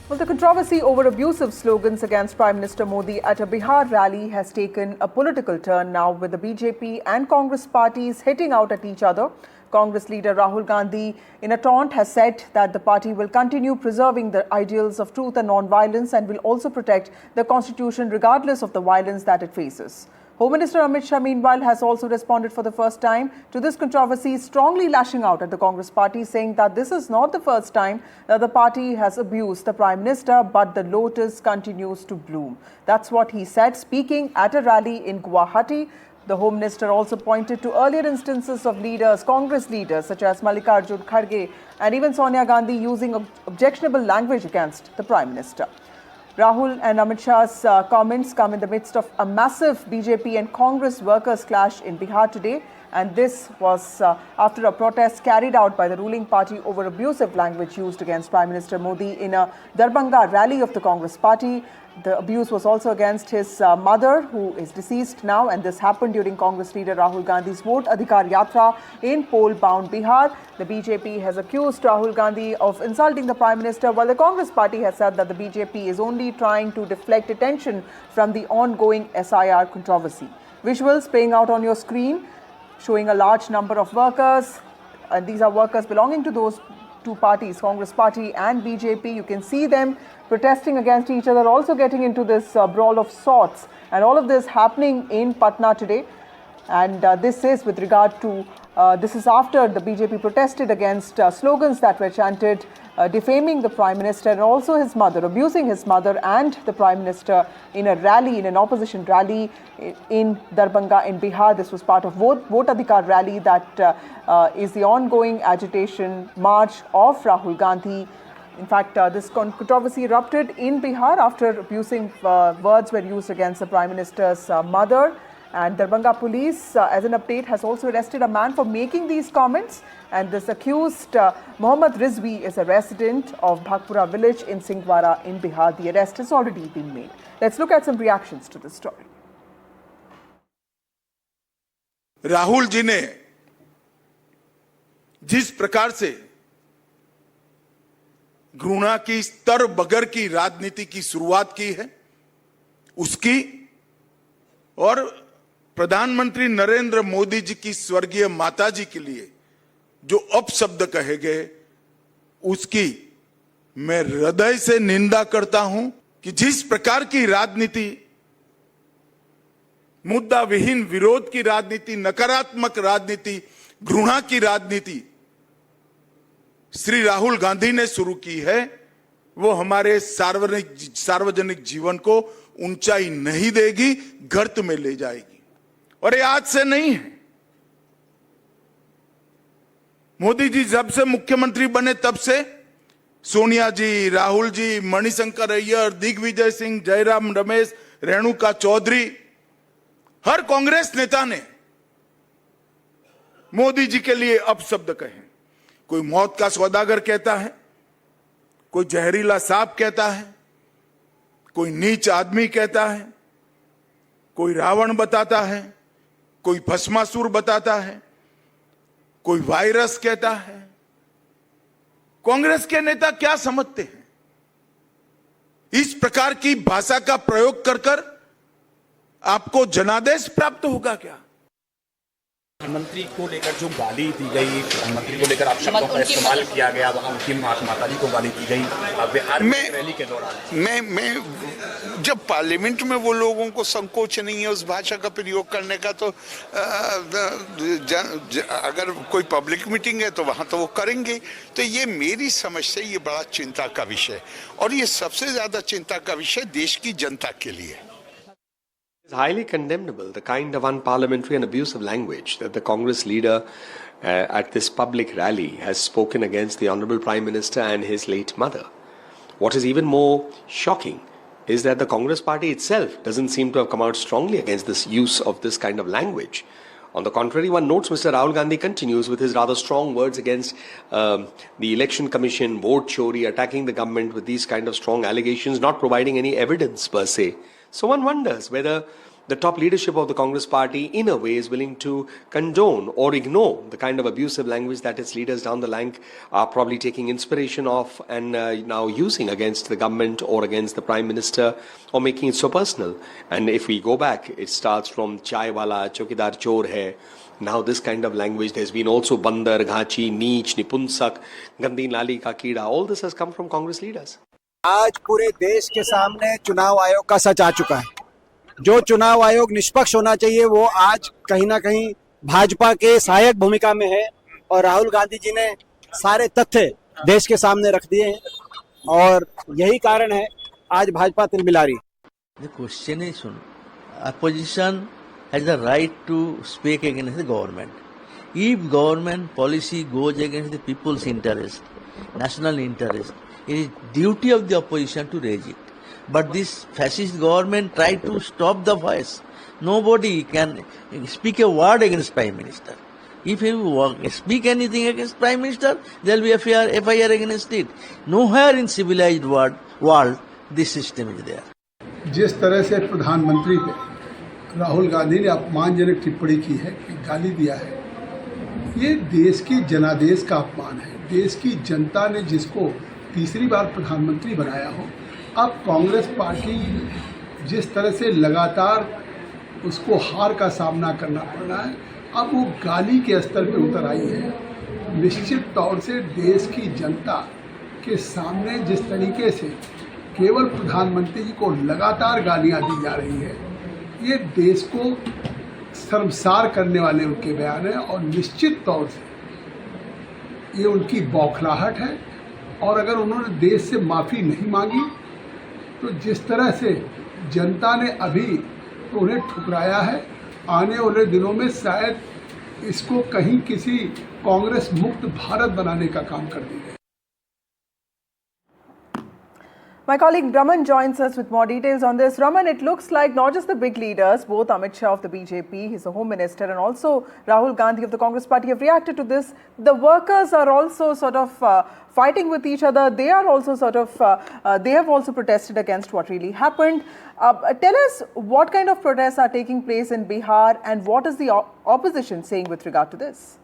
Well, the controversy over abusive slogans against Prime Minister Modi at a Bihar rally has taken a political turn now, with the BJP and Congress parties hitting out at each other. Congress leader Rahul Gandhi, in a taunt, has said that the party will continue preserving the ideals of truth and non-violence and will also protect the constitution regardless of the violence that it faces. Home Minister Amit Shah, meanwhile, has also responded for the first time to this controversy, strongly lashing out at the Congress party, saying that this is not the first time that the party has abused the Prime Minister, but the lotus continues to bloom. That's what he said, speaking at a rally in Guwahati. The Home Minister also pointed to earlier instances of leaders, Congress leaders such as Mallikarjun Kharge and even Sonia Gandhi using objectionable language against the Prime Minister. Rahul and Amit Shah's comments come in the midst of a massive BJP and Congress workers' clash in Bihar today. And this was after a protest carried out by the ruling party over abusive language used against Prime Minister Modi in a Darbhanga rally of the Congress party. The abuse was also against his mother, who is deceased now, and this happened during Congress leader Rahul Gandhi's Vote Adhikar Yatra in poll-bound Bihar. The BJP has accused Rahul Gandhi of insulting the Prime Minister, while the Congress party has said that the BJP is only trying to deflect attention from the ongoing SIR controversy. Visuals playing out on your screen showing a large number of workers, and these are workers belonging to those two parties, Congress party and BJP. You can see them protesting against each other, also getting into this brawl of sorts, and all of this happening in Patna today. And this is with regard to this is after the BJP protested against slogans that were chanted defaming the Prime Minister and also his mother, abusing his mother and the Prime Minister in a rally, in an opposition rally in Darbhanga in Bihar. This was part of Vote Adhikar rally that is the ongoing agitation march of Rahul Gandhi. In fact, this controversy erupted in Bihar after abusing words were used against the Prime Minister's mother. And Darbhanga police, as an update, has also arrested a man for making these comments. And this accused, Mohammad Rizvi, is a resident of Bhakpura village in Singwara in Bihar. The arrest has already been made. Let's look at some reactions to this story. Rahul ji ने जिस प्रकार से घृणा की स्तर बगर की राजनीति की शुरुआत की है, उसकी और प्रधानमंत्री नरेंद्र मोदी जी की स्वर्गीय माता जी के लिए जो अपशब्द कहे गए, उसकी मैं हृदय से निंदा करता हूं कि जिस प्रकार की राजनीति, मुद्दा विहीन विरोध की राजनीति, नकारात्मक राजनीति, घृणा की राजनीति श्री राहुल गांधी ने शुरू की है, वो हमारे सार्वजनिक जीवन को ऊंचाई नहीं देगी, गर्त में ले जाएगी। और ये आज से नहीं है। मोदी जी जब से मुख्यमंत्री बने तब से सोनिया जी, राहुल जी, मणिशंकर अय्यर, दिग्विजय सिंह, जयराम रमेश, रेणुका चौधरी, हर कांग्रेस नेता ने मोदी जी के लिए अपशब्द कहे। कोई मौत का सौदागर कहता है, कोई जहरीला सांप कहता है, कोई नीच आदमी कहता है, कोई रावण बताता है, कोई भस्मासुर बताता है, कोई वायरस कहता है। कांग्रेस के नेता क्या समझते हैं? इस प्रकार की भाषा का प्रयोग कर आपको जनादेश प्राप्त होगा क्या? मंत्री को लेकर जो गाली दी गई, मंत्री को लेकर आप शब्दों का इस्तेमाल किया गया, वहां उनकी माता जी को गाली दी गई बिहार में रैली के दौरान। मैं जब पार्लियामेंट में वो लोगों को संकोच नहीं है उस भाषा का प्रयोग करने का, तो अगर कोई पब्लिक मीटिंग है तो वहां तो वो करेंगे। तो ये मेरी समझ से ये बड़ा चिंता का विषय, और ये सबसे ज्यादा चिंता का विषय देश की जनता के लिए। It's highly condemnable, the kind of unparliamentary and abusive language that the Congress leader at this public rally has spoken against the Honorable Prime Minister and his late mother. What is even more shocking is that the Congress party itself doesn't seem to have come out strongly against this use of this kind of language. On the contrary, one notes Mr. Rahul Gandhi continues with his rather strong words against the Election Commission, vote chori, attacking the government with these kind of strong allegations, not providing any evidence per se. So one wonders whether the top leadership of the Congress party in a way is willing to condone or ignore the kind of abusive language that its leaders down the line are probably taking inspiration of and now using against the government or against the Prime Minister, or making it so personal. And if we go back, it starts from chai wala, chokidar chor hai. Now this kind of language, there's been also bandar, ghachi, neech, nipunsak, gandi nali ka keeda. All this has come from Congress leaders. आज पूरे देश के सामने चुनाव आयोग का सच आ चुका है। जो चुनाव आयोग निष्पक्ष होना चाहिए वो आज कहीं ना कहीं भाजपा के सहायक भूमिका में है, और राहुल गांधी जी ने सारे तथ्य देश के सामने रख दिए हैं, और यही कारण है आज भाजपा तिलमिला रही। The question is, opposition has the right to speak against the government. If government policy goes against the people's interest, national interest, it is duty of the opposition to raise it. But this fascist government tried to stop the voice. Nobody can speak a word against Prime Minister. If you speak anything against Prime Minister, there will be a FIR against it. Nowhere in civilized world this system is there. जिस तरह से प्रधानमंत्री को राहुल गांधी ने अपमानजनक टिप्पणी की है, गाली दिया है, ये देश की जनादेश का अपमान है। देश की जनता ने जिसको तीसरी बार प्रधानमंत्री बनाया हो, अब कांग्रेस पार्टी जिस तरह से लगातार उसको हार का सामना करना पड़ रहा है, अब वो गाली के स्तर पे उतर आई है। निश्चित तौर से देश की जनता के सामने जिस तरीके से केवल प्रधानमंत्री जी को लगातार गालियां दी जा रही है, ये देश को शर्मसार करने वाले उनके बयान हैं, और निश्चित तौर से ये उनकी बौखलाहट है। और अगर उन्होंने देश से माफ़ी नहीं मांगी तो जिस तरह से जनता ने अभी तो उन्हें ठुकराया है, आने वाले दिनों में शायद इसको कहीं किसी कांग्रेस मुक्त भारत बनाने का काम कर देंगे। My colleague Raman joins us with more details on this. Raman, it looks like not just the big leaders, both Amit Shah of the BJP, he's the Home Minister, and also Rahul Gandhi of the Congress Party have reacted to this. The workers are also sort of fighting with each other. They are also they have also protested against what really happened. Tell us what kind of protests are taking place in Bihar, and what is the opposition saying with regard to this?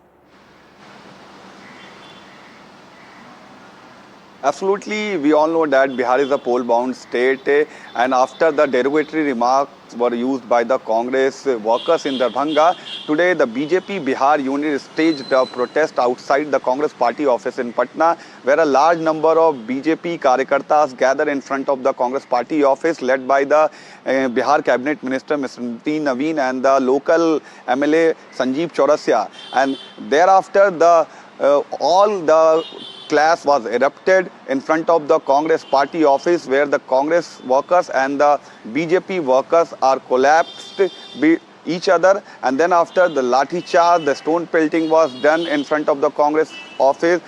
Absolutely, we all know that Bihar is a poll-bound state, and after the derogatory remarks were used by the Congress workers in Darbhanga, today the BJP Bihar unit staged a protest outside the Congress party office in Patna, where a large number of BJP Karyakartas gathered in front of the Congress party office, led by the Bihar Cabinet Minister Mr. Nitin Naveen and the local MLA Sanjeev Chaurasia. And thereafter, all the class was erupted in front of the Congress party office, where the Congress workers and the BJP workers are collapsed each other, and then after the lathi charge, the stone pelting was done in front of the Congress office.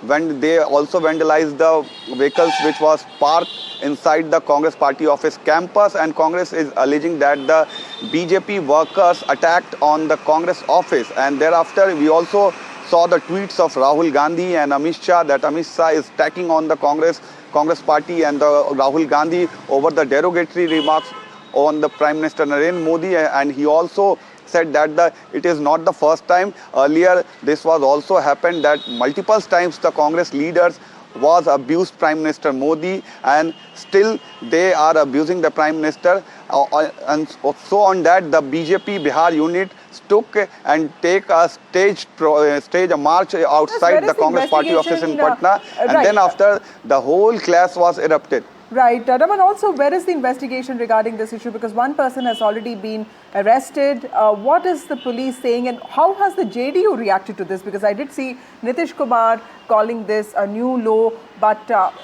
When they also vandalized the vehicles which was parked inside the Congress party office campus, and Congress is alleging that the BJP workers attacked on the Congress office. And thereafter we also saw the tweets of Rahul Gandhi and Amit Shah, that Amit Shah is attacking on the Congress party and the Rahul Gandhi over the derogatory remarks on the Prime Minister Narendra Modi, and he also said that it is not the first time. Earlier this was also happened, that multiple times the Congress leaders was abused Prime Minister Modi, and still they are abusing the Prime Minister. And so on that, the BJP Bihar unit took and take a stage a march outside the Congress party office in Patna, and then after the whole class was erupted. Right. Raman, also, where is the investigation regarding this issue? Because one person has already been arrested. What is the police saying, and how has the JDU reacted to this? Because I did see Nitish Kumar calling this a new low, but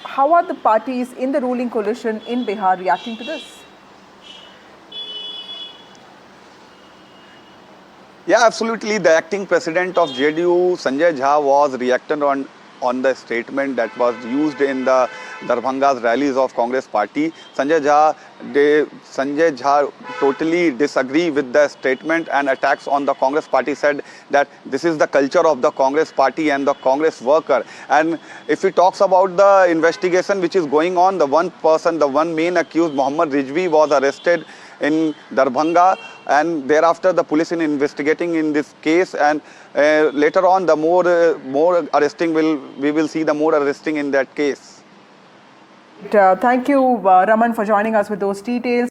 how are the parties in the ruling coalition in Bihar reacting to this? Yeah, absolutely. The acting president of JDU, Sanjay Jha, was reacted on the statement that was used in the Darbhanga's rallies of Congress party. Sanjay Jha totally disagree with the statement and attacks on the Congress party, said that this is the culture of the Congress party and the Congress worker. And if he talks about the investigation which is going on, the one main accused, Mohammad Rizvi, was arrested in Darbhanga, and thereafter the police is investigating in this case, and later on the more arresting we will see the more arresting in that case. Thank you, Raman, for joining us with those details.